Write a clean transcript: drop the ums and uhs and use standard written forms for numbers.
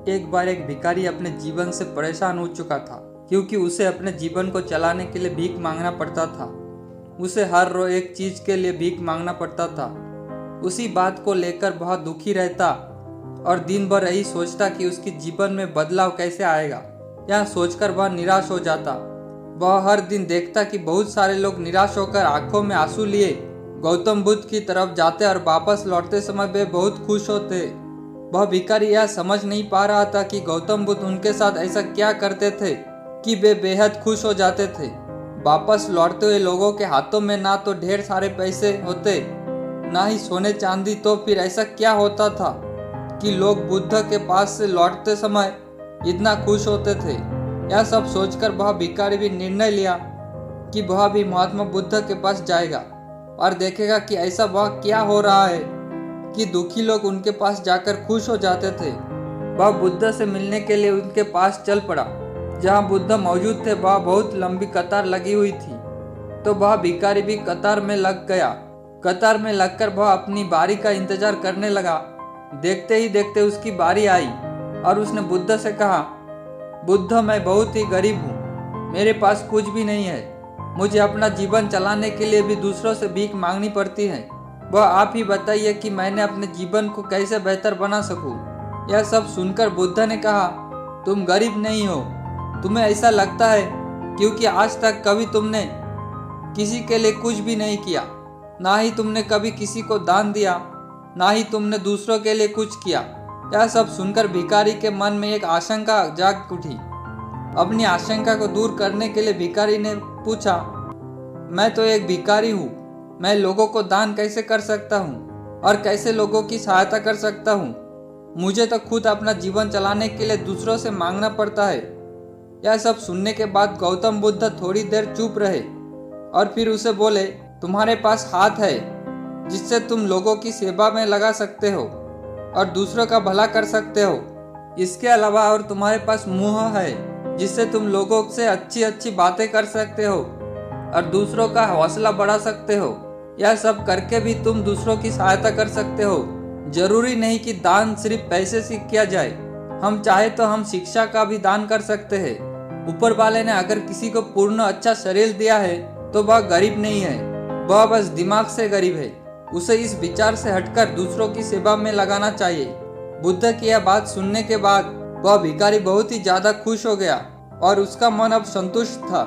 एक बार एक भिखारी अपने जीवन से परेशान हो चुका था, क्योंकि उसे अपने जीवन को चलाने के लिए भीख मांगना पड़ता था। उसे हर रोज एक चीज के लिए भीख मांगना पड़ता था। उसी बात को लेकर बहुत दुखी रहता और दिन भर यही सोचता कि उसके जीवन में बदलाव कैसे आएगा। यह सोचकर वह निराश हो जाता। वह हर दिन देखता कि बहुत सारे लोग निराश होकर आंखों में आंसू लिए गौतम बुद्ध की तरफ जाते और वापस लौटते समय वे बहुत खुश होते। वह भिखारी यह समझ नहीं पा रहा था कि गौतम बुद्ध उनके साथ ऐसा क्या करते थे कि वे बेहद खुश हो जाते थे। वापस लौटते हुए लोगों के हाथों में ना तो ढेर सारे पैसे होते, ना ही सोने चांदी, तो फिर ऐसा क्या होता था कि लोग बुद्ध के पास से लौटते समय इतना खुश होते थे। यह सब सोचकर वह भिखारी भी निर्णय लिया कि वह भी महात्मा बुद्ध के पास जाएगा और देखेगा कि ऐसा वह क्या हो रहा है कि दुखी लोग उनके पास जाकर खुश हो जाते थे। वह बुद्ध से मिलने के लिए उनके पास चल पड़ा। जहाँ बुद्ध मौजूद थे वह बहुत लंबी कतार लगी हुई थी, तो वह भिखारी भी कतार में लग गया। कतार में लगकर वह अपनी बारी का इंतजार करने लगा। देखते ही देखते उसकी बारी आई और उसने बुद्ध से कहा, बुद्ध, मैं बहुत ही गरीब हूँ, मेरे पास कुछ भी नहीं है। मुझे अपना जीवन चलाने के लिए भी दूसरों से भीख मांगनी पड़ती है। वह आप ही बताइए कि मैंने अपने जीवन को कैसे बेहतर बना सकूं। यह सब सुनकर बुद्ध ने कहा, तुम गरीब नहीं हो, तुम्हें ऐसा लगता है क्योंकि आज तक कभी तुमने किसी के लिए कुछ भी नहीं किया, ना ही तुमने कभी किसी को दान दिया, ना ही तुमने दूसरों के लिए कुछ किया। यह सब सुनकर भिखारी के मन में एक आशंका जाग उठी। अपनी आशंका को दूर करने के लिए भिखारी ने पूछा, मैं तो एक भिखारी हूँ, मैं लोगों को दान कैसे कर सकता हूँ और कैसे लोगों की सहायता कर सकता हूँ। मुझे तो खुद अपना जीवन चलाने के लिए दूसरों से मांगना पड़ता है। यह सब सुनने के बाद गौतम बुद्ध थोड़ी देर चुप रहे और फिर उसे बोले, तुम्हारे पास हाथ है जिससे तुम लोगों की सेवा में लगा सकते हो और दूसरों का भला कर सकते हो। इसके अलावा और तुम्हारे पास मुंह है जिससे तुम लोगों से अच्छी अच्छी बातें कर सकते हो और दूसरों का हौसला बढ़ा सकते हो। यह सब करके भी तुम दूसरों की सहायता कर सकते हो। जरूरी नहीं कि दान सिर्फ पैसे से किया जाए, हम चाहे तो हम शिक्षा का भी दान कर सकते हैं। ऊपर वाले ने अगर किसी को पूर्ण अच्छा शरीर दिया है तो वह गरीब नहीं है, वह बस दिमाग से गरीब है। उसे इस विचार से हटकर दूसरों की सेवा में लगाना चाहिए। बुद्ध की यह बात सुनने के बाद वह भिखारी बहुत ही ज्यादा खुश हो गया और उसका मन अब संतुष्ट था।